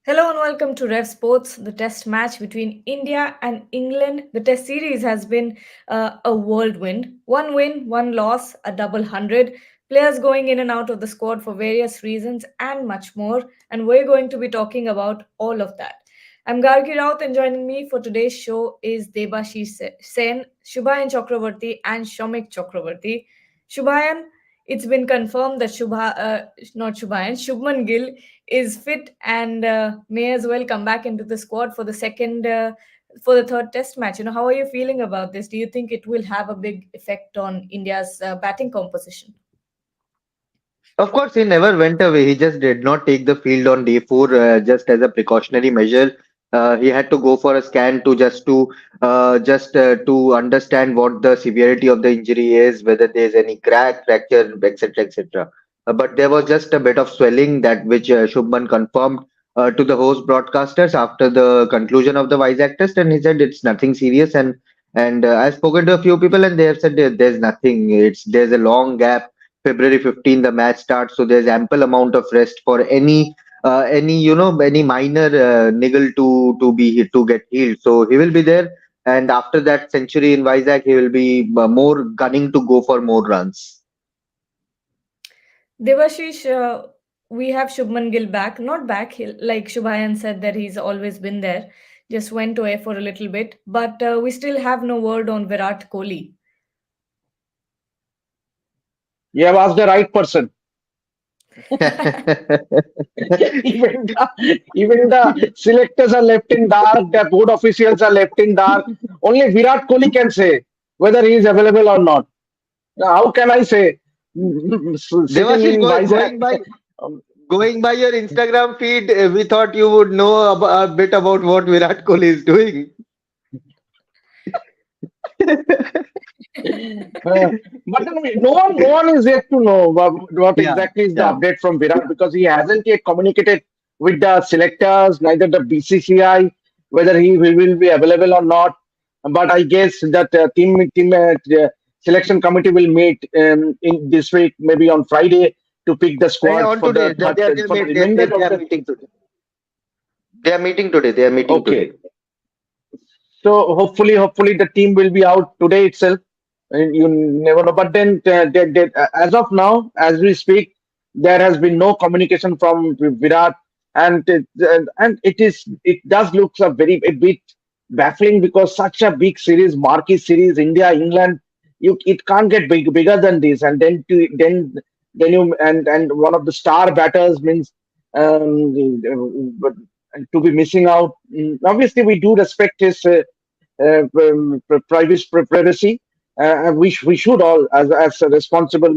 Hello and welcome to Rev Sports, the test match between India and England. The test series has been a whirlwind. One win, one loss, a double hundred. Players going in and out of the squad for various reasons and much more. And we're going to be talking about all of that. I'm Gargi Raut and joining me for today's show is Debashish Sen, Shubhayan Chakravarti and Shomik Chakravarti. Shubhayan, it's been confirmed that not Shubhayan, Shubman Gill is fit and may as well come back into the squad for for the third test match. How are you feeling about this? Do you think it will have a big effect on India's batting composition? Of course, he never went away. He just did not take the field on day four, just as a precautionary measure. He had to go for a scan to understand what the severity of the injury is, whether there's any crack, fracture, etc., etc. But there was just a bit of swelling that which Shubman confirmed to the host broadcasters after the conclusion of the Vizag test, and he said it's nothing serious. And I've spoken to a few people, and they have said there's nothing. There's a long gap. February 15, the match starts, so there's ample amount of rest for any minor niggle to get healed. So he will be there, and after that century in Vizag, he will be more gunning to go for more runs. Devashish, we have Shubman Gill back. Not back, like Shubhayan said that he's always been there. Just went away for a little bit. But we still have no word on Virat Kohli. You have asked the right person. Even the selectors are left in dark, the board officials are left in dark. Only Virat Kohli can say whether he is available or not. Now, how can I say? Sitting Devashish, in Vizag. going by your Instagram feed, we thought you would know a bit about what Virat Kohli is doing. But no one is yet to know what Yeah, exactly is the yeah. update from Virat because he hasn't yet communicated with the selectors, neither the BCCI, whether he will be available or not. But I guess that selection committee will meet in this week, maybe on Friday, to pick the squad On for today, the third, for the remainder they of are the. meeting today. They are meeting today. They are meeting today. Okay, so hopefully the team will be out today itself. And you never know. But then, as of now, as we speak, there has been no communication from Virat, and it does look a bit baffling because such a big series, marquee series, India England, it can't get bigger than this. And then you and one of the star batters means but to be missing out. Obviously, we do respect his privacy. We should all as a responsible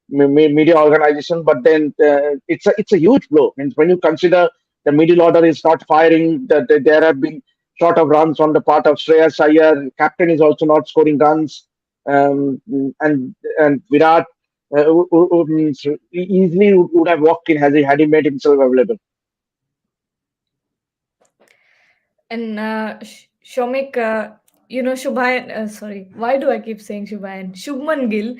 media organization. But then it's a huge blow. Means when you consider the middle order is not firing, that there have been short of runs on the part of Shreyas Iyer. Captain is also not scoring runs, and Virat means easily would have walked in had he made himself available. And Shomik, Shubhayan, sorry, why do I keep saying Shubhayan? Shubman Gill.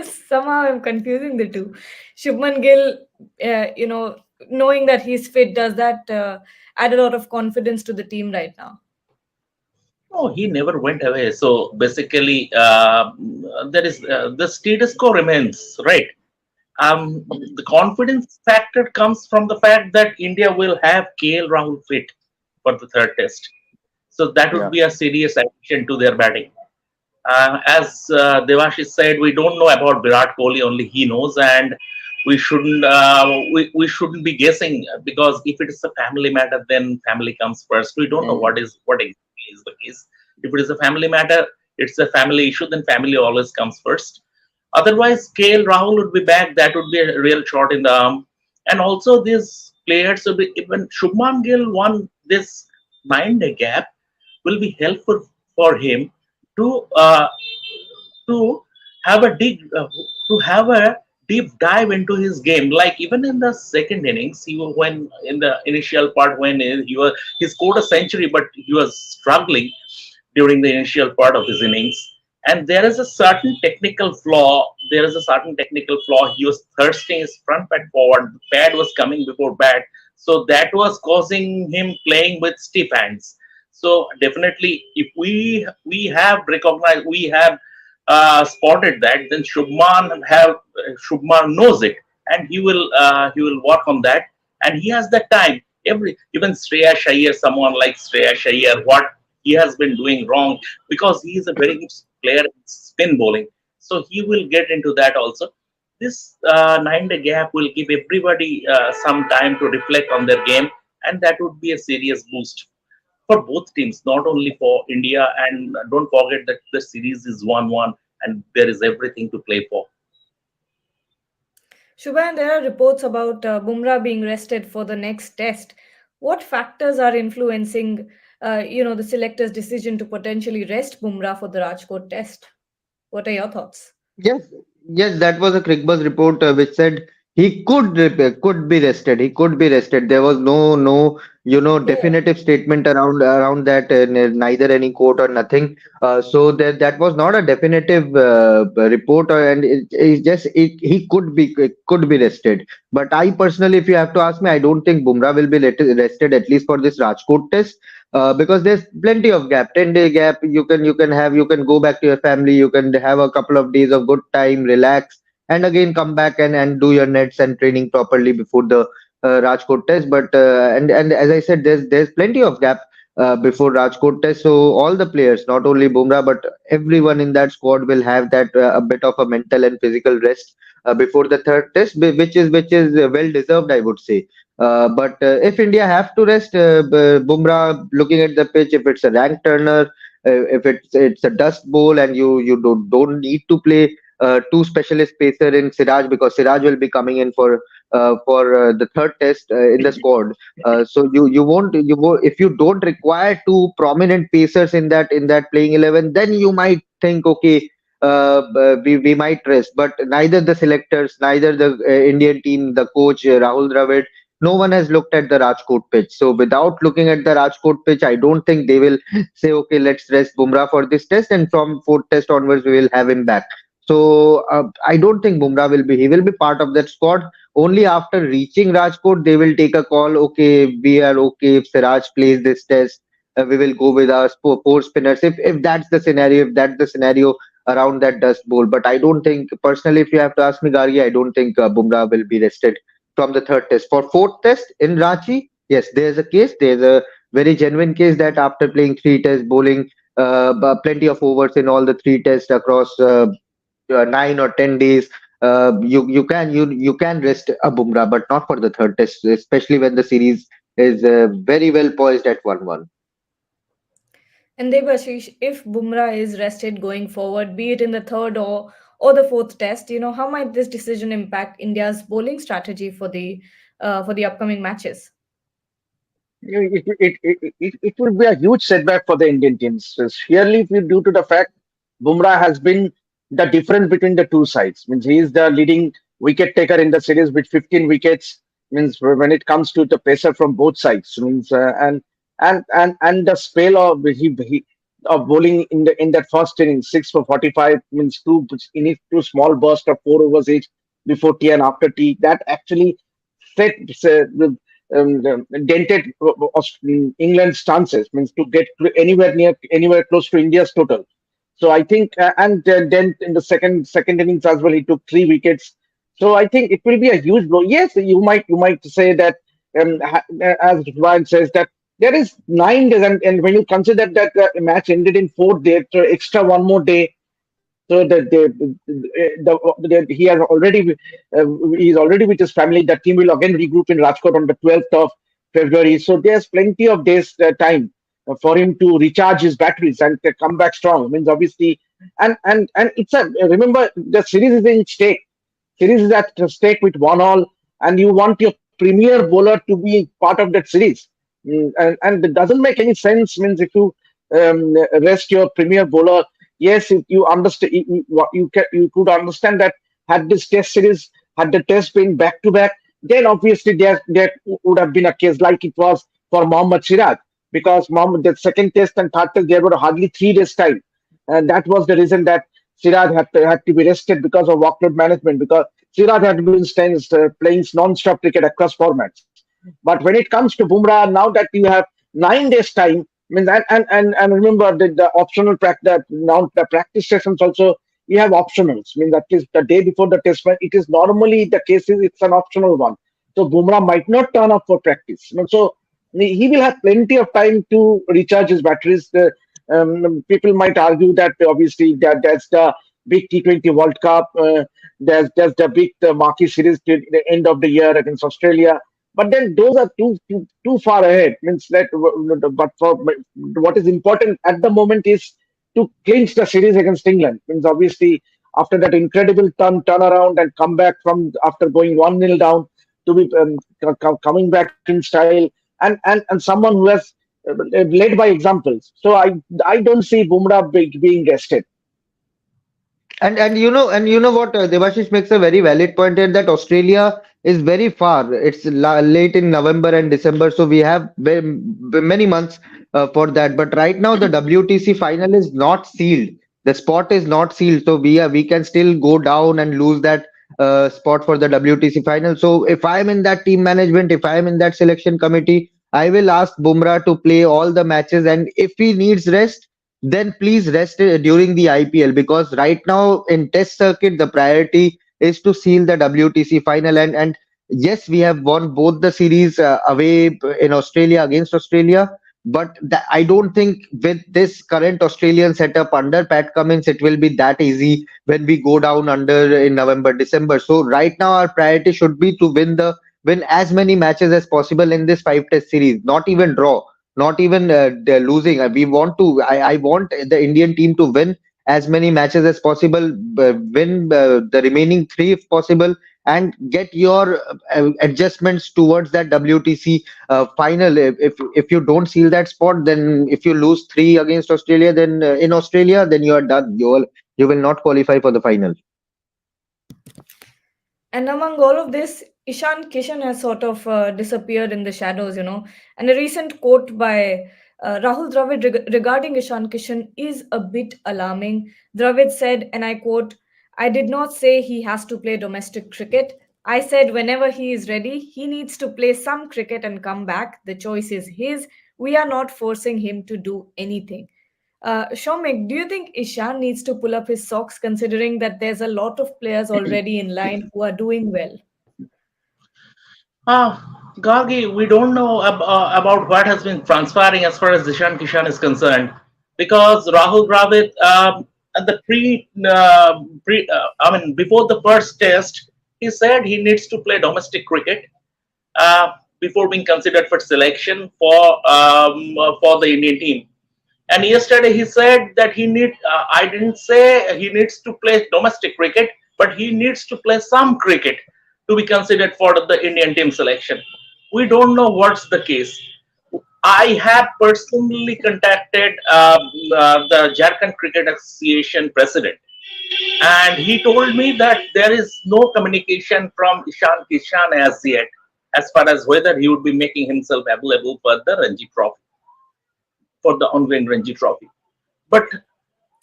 Somehow I'm confusing the two. Shubman Gill, knowing that he's fit, does that add a lot of confidence to the team right now? No, he never went away. So basically, there is the status quo remains, right? The confidence factor comes from the fact that India will have KL Rahul fit for the third test. So that would Yeah. be a serious addition to their batting. As Devashi said, we don't know about Virat Kohli. Only he knows, and we shouldn't be guessing because if it is a family matter, then family comes first. We don't know Mm. what exactly is the case. If it is a family matter, it's a family issue. Then family always comes first. Otherwise, KL Rahul would be back. That would be a real shot in the arm. And also, these players will be even Shubman Gill won this 9 day gap will be helpful for him to to have a deep dive into his game. Like even in the second innings, when in the initial part when he scored a century, but he was struggling during the initial part of his innings. And there is a certain technical flaw. He was thirsting his front pad forward. The pad was coming before bat. So that was causing him playing with stiff hands. So definitely, if we have recognized, we have spotted that, then Shubman knows it, and he will work on that, and he has the time. Even Shreya Iyer, someone like Shreya Iyer, what he has been doing wrong, because he is a very good player in spin bowling. So he will get into that also. This 9 day gap will give everybody some time to reflect on their game, and that would be a serious boost for both teams, not only for India. And don't forget that the series is 1-1, and there is everything to play for. Shubhan, there are reports about Bumrah being rested for the next test. What factors are influencing, the selector's decision to potentially rest Bumrah for the Rajkot test? What are your thoughts? Yes, yes, that was a Crickbuzz report which said he could be rested. He could be rested. There was no Oh, definitive statement around that, neither any quote or nothing. So that was not a definitive report, and he could be rested. But I personally, if you have to ask me, I don't think Bumrah will be rested, at least for this Rajkot test. Because there's plenty of gap, 10-day gap. You can go back to your family, you can have a couple of days of good time, relax, and again come back and do your nets and training properly before the Rajkot test. But and as I said, there's plenty of gap before Rajkot test. So all the players, not only Bumrah but everyone in that squad, will have that a bit of a mental and physical rest before the third test, which is well deserved, I would say. But if India have to rest Bumrah, looking at the pitch, if it's a rank turner, if it's a dust bowl, and you don't need to play two specialist pacer in Siraj, because Siraj will be coming in for the third test in the squad. So you won't, if you don't require two prominent pacers in that playing 11, then you might think, okay, we might rest. But neither the selectors, neither the Indian team, the coach Rahul Dravid, no one has looked at the Rajkot pitch. So without looking at the Rajkot pitch, I don't think they will say, okay, let's rest Bumrah for this test, and from fourth test onwards we will have him back. So I don't think Bumrah will be. He will be part of that squad. Only after reaching Rajkot, they will take a call. Okay, we are okay if Siraj plays this test. We will go with our four spinners. If that's the scenario, if that's the scenario around that dust bowl. But I don't think, personally, if you have to ask me, Gargi, I don't think Bumrah will be rested from the third test. For fourth test in Ranchi, yes, there's a case. There's a very genuine case that after playing three tests, bowling plenty of overs in all the three tests across 9 or 10 days, you can rest a Bumrah, but not for the third test, especially when the series is very well poised at 1-1. and Debashish, if Bumrah is rested going forward, be it in the third or the fourth test, how might this decision impact India's bowling strategy for the upcoming matches? It will be a huge setback for the Indian teams. So surely, if you due to the fact Bumrah has been the difference between the two sides. Means he is the leading wicket taker in the series with 15 wickets. Means when it comes to the pacer from both sides. Means and the spell of he of bowling in that first inning, 6 for 45, means two small bursts of 4 overs each before tea and after tea. That actually set dented England's chances, means to get anywhere close to India's total. So I think, and then in the second innings as well, he took 3 wickets. So I think it will be a huge blow. Yes, you might say that, as Ryan says, that there is 9 days, and when you consider that the match ended in 4 days, so extra one more day, so that he has already with his family. The team will again regroup in Rajkot on the 12th of February. So there's plenty of days time for him to recharge his batteries and come back strong. Means obviously, and it's a remember the series is in stake. Series is at stake with 1-all, and you want your premier bowler to be part of that series. And it doesn't make any sense. Means if you rest your premier bowler, yes, if you understand, you could understand that had this test series, had the test been back to back, then obviously there would have been a case like it was for Mohammad Siraj, because Mohammad, the second test and third test, there were hardly 3 days time, and that was the reason that Siraj had to be rested because of workload management, because Siraj had been playing non-stop cricket across formats. But when it comes to Bumrah, now that you have 9 days time, means and remember the optional practice now the practice sessions also you have optionals. Means at least the day before the test match, it is normally the case is it's an optional one. So Bumrah might not turn up for practice. So he will have plenty of time to recharge his batteries. People might argue that obviously that's the big T20 World Cup. There's the big marquee series to the end of the year against Australia. But then those are too far ahead. Means that, but for what is important at the moment is to clinch the series against England. Means obviously after that incredible turnaround and comeback from after going 1-0 down to be coming back in style and someone who has led by examples. So I don't see Bumrah being rested. And you know what, Devashish makes a very valid point here that Australia is very far. It's late in November and December, so we have many months for that. But right now, the WTC final is not sealed. The spot is not sealed, so we can still go down and lose that spot for the WTC final. So if I am in that team management, if I am in that selection committee, I will ask Bumrah to play all the matches, and if he needs rest then please rest during the IPL, because right now in Test circuit the priority is to seal the WTC final. And yes, we have won both the series away in Australia against Australia, but I don't think with this current Australian setup under Pat Cummins it will be that easy when we go down under in November December. So right now our priority should be to win as many matches as possible in this 5 test series, not even draw, not even they're losing. I want the Indian team to win as many matches as possible, win the remaining three if possible, and get your adjustments towards that WTC final. If you don't seal that spot, then if you lose three against Australia, then in Australia, then you are done. You will not qualify for the final. And among all of this, Ishan Kishan has sort of disappeared in the shadows. And a recent quote by Rahul Dravid regarding Ishan Kishan is a bit alarming. Dravid said, and I quote, "I did not say he has to play domestic cricket. I said whenever he is ready, he needs to play some cricket and come back. The choice is his. We are not forcing him to do anything." Shomik, do you think Ishan needs to pull up his socks considering that there's a lot of players already in line who are doing well? Gargi, we don't know about what has been transpiring as far as Ishan Kishan is concerned, because Rahul Dravid at the I mean before the first test, he said he needs to play domestic cricket before being considered for selection for the Indian team. And yesterday he said that he need. I didn't say he needs to play domestic cricket, but he needs to play some cricket to be considered for the Indian team selection. We don't know what's the case. I have personally contacted the Jharkhand Cricket Association president, and he told me that there is no communication from Ishan Kishan as yet, as far as whether he would be making himself available for the Ranji Trophy, for the ongoing Ranji Trophy. But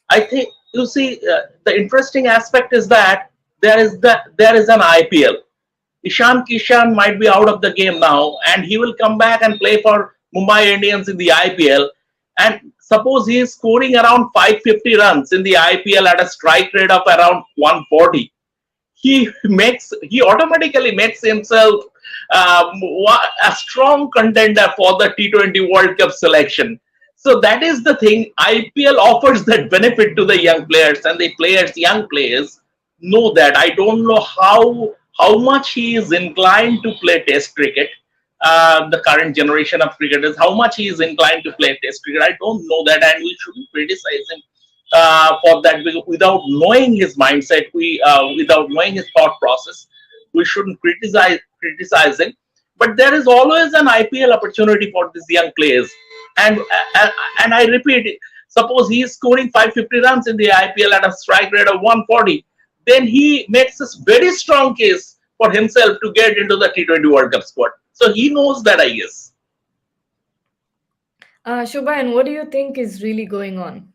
I think you see the interesting aspect is that there is an IPL. Ishan Kishan might be out of the game now, and he will come back and play for Mumbai Indians in the IPL. And suppose he is scoring around 550 runs in the IPL at a strike rate of around 140. He automatically makes himself a strong contender for the T20 World Cup selection. So that is the thing. IPL offers that benefit to the young players, and young players, know that. I don't know how much he is inclined to play Test cricket. The current generation of cricketers, how much he is inclined to play Test cricket, I don't know that, and we shouldn't criticize him for that without knowing his mindset. Without knowing his thought process, we shouldn't criticize him. But there is always an IPL opportunity for these young players, and uh, and I repeat, suppose he is scoring 550 runs in the IPL at a strike rate of 140, then he makes this very strong case for himself to get into the T20 World Cup squad. So he knows that, I guess. Shubha, and what do you think is really going on?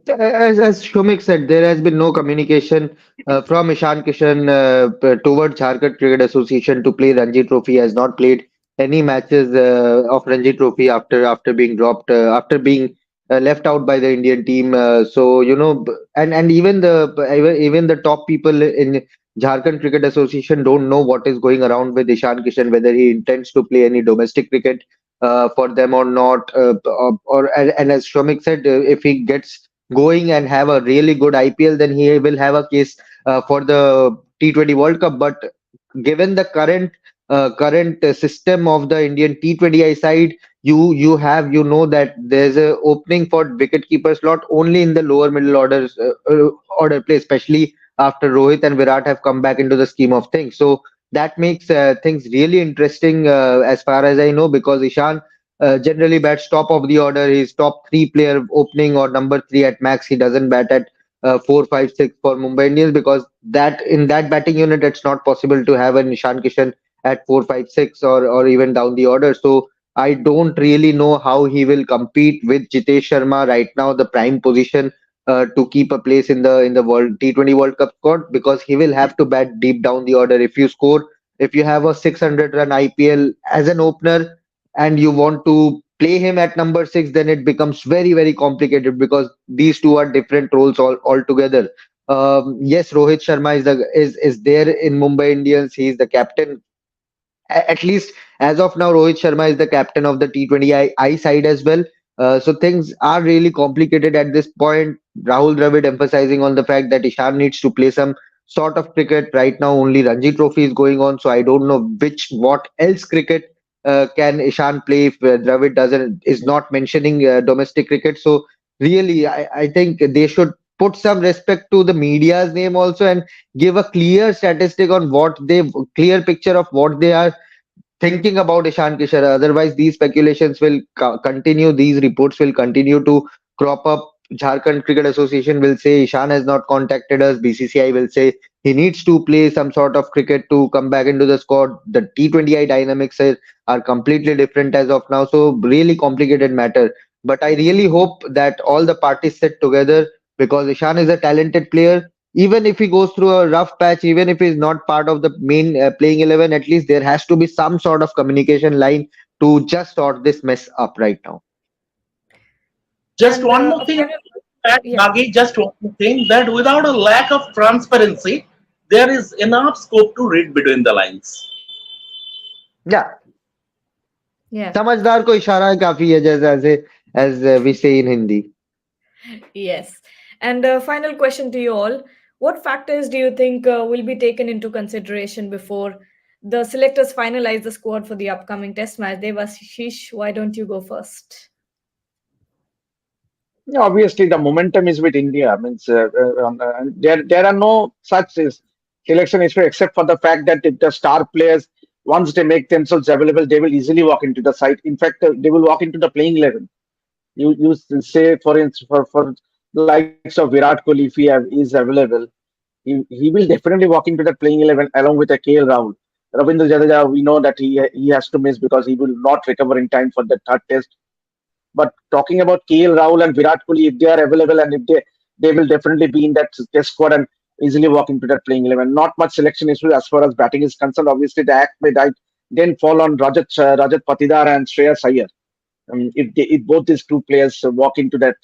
As Shumik said, there has been no communication from Ishan Kishan towards Jharkhand Cricket Association to play Ranji Trophy. Has not played any matches of Ranji Trophy after being dropped, after being left out by the Indian team. So and even the top people in Jharkhand Cricket Association don't know what is going around with Ishan Kishan, whether he intends to play any domestic cricket for them or not. And as Shomik said, if he gets going and have a really good IPL, then he will have a case for the T20 World Cup. But given the current system of the Indian T20I side, you know that there's a opening for wicketkeeper slot only in the lower middle order play, especially after Rohit and Virat have come back into the scheme of things. So that makes things really interesting as far as I know, because Ishan generally bats top of the order. He's top three player opening or number three at max. He doesn't bat at 4, 5, 6 for Mumbai Indians, because that in that batting unit it's not possible to have an Ishan Kishan at 4, 5, 6 or even down the order. So I don't really know how he will compete with Jitesh Sharma right now, the prime position to keep a place in the World T20 World Cup squad, because he will have to bat deep down the order. If you have a 600 run IPL as an opener and you want to play him at number six, then it becomes very, very complicated, because these two are different roles altogether. Yes, Rohit Sharma is there in Mumbai Indians. He is the captain. At least as of now, Rohit Sharma is the captain of the T20I side as well. So things are really complicated at this point. Rahul Dravid emphasizing on the fact that Ishan needs to play some sort of cricket. Right now, only Ranji Trophy is going on, so I don't know what else cricket can Ishan play if Dravid doesn't is not mentioning domestic cricket. So really, I think they should put some respect to the media's name also, and give a clear statistic on clear picture of what they are thinking about Ishan Kishan. Otherwise, these speculations will continue. These reports will continue to crop up. Jharkhand Cricket Association will say Ishan has not contacted us. BCCI will say he needs to play some sort of cricket to come back into the squad. The T20I dynamics are completely different as of now. So really complicated matter. But I really hope that all the parties sit together, because Ishan is a talented player. Even if he goes through a rough patch, even if he's not part of the main playing 11, at least there has to be some sort of communication line to just sort this mess up right now. Just And one more a thing, final, yeah. Bagi, just one more thing, that without a lack of transparency, there is enough scope to read between the lines. Yeah, Yeah. समझदार को इशारा काफी है, जैसे as we say in Hindi. Yes. And a final question to you all. What factors do you think will be taken into consideration before the selectors finalize the squad for the upcoming test match? Devashish, why don't you go first? Yeah, obviously, the momentum is with India. Means there are no such selection issue except for the fact that if the star players, once they make themselves available, they will easily walk into the side. In fact, they will walk into the playing 11. You say for instance for the likes of Virat Kohli, if is available, he will definitely walk into that playing 11 along with a KL Rahul. Ravindra Jadeja, we know that he has to miss because he will not recover in time for the third test. But talking about KL Rahul and Virat Kohli, if they are available and if they will definitely be in that test squad and easily walk into that playing 11. Not much selection issue as far as batting is concerned. Obviously, the act may then fall on Rajat Patidar and Shreyas Iyer. If both these two players walk into that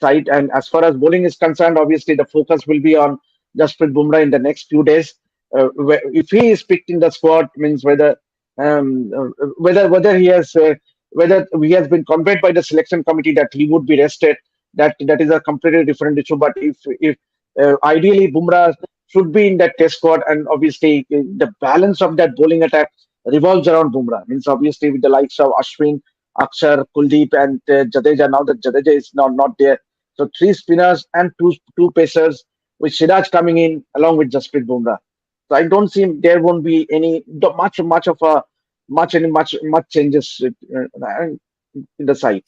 side. And as far as bowling is concerned, obviously the focus will be on Jasprit Bumrah in the next few days. If he is picked in the squad, means whether he has been conveyed by the selection committee that he would be rested. That is a completely different issue. But if ideally Bumrah should be in that test squad, and obviously the balance of that bowling attack revolves around Bumrah. Means obviously with the likes of Ashwin, Akshar, Kuldeep, and Jadeja. Now that Jadeja is now not there, so three spinners and two pacers with Siraj coming in along with Jasprit Bumrah. So I don't see there won't be any much of a much changes in the side.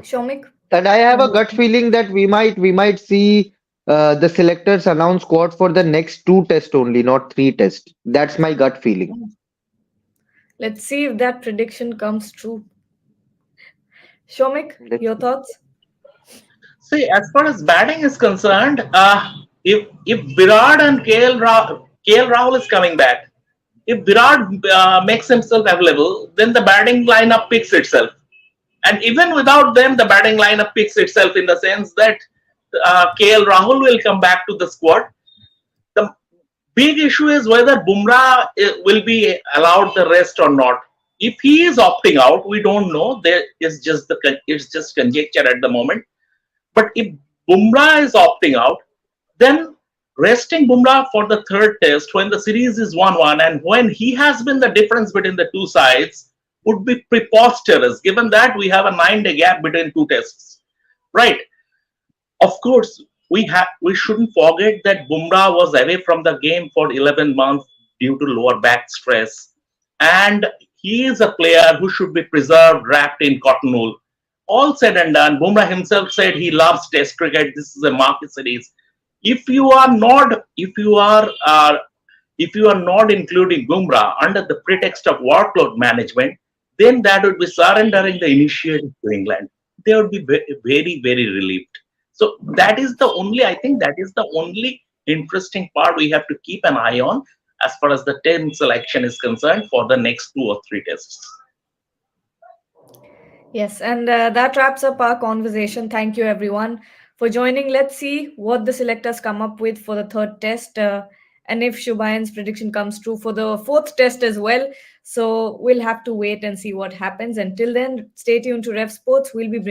Shomik, And I have one a more gut thing. feeling that we might see the selectors announce squad for the next two tests only, not three tests. That's my gut feeling. Let's see if that prediction comes true. Shomik, Let's your see. thoughts? See, as far as batting is concerned, if Virat and KL Rahul is coming back, if Virat makes himself available, then the batting lineup picks itself. And even without them, the batting lineup picks itself in the sense that KL Rahul will come back to the squad. The big issue is whether Bumrah will be allowed the rest or not. If he is opting out, we don't know. There is just it's just conjecture at the moment. But if Bumrah is opting out, then resting Bumrah for the third test when the series is 1-1 and when he has been the difference between the two sides would be preposterous given that we have a 9-day gap between two tests. Right. Of course, we shouldn't forget that Bumrah was away from the game for 11 months due to lower back stress, and he is a player who should be preserved, wrapped in cotton wool. All said and done, Bumrah himself said he loves Test cricket. This is a market series. If you are not, if you are not including Bumrah under the pretext of workload management, then that would be surrendering the initiative to England. They would be very, very relieved. So that is the only, I think that is the only interesting part we have to keep an eye on as far as the 10 selection is concerned for the next 2 or 3 tests. Yes, and that wraps up our conversation. Thank you, everyone, for joining. Let's see what the selectors come up with for the third test, and if Shubayan's prediction comes true for the fourth test as well. So we'll have to wait and see what happens. Until then, stay tuned to Rev Sports. We'll be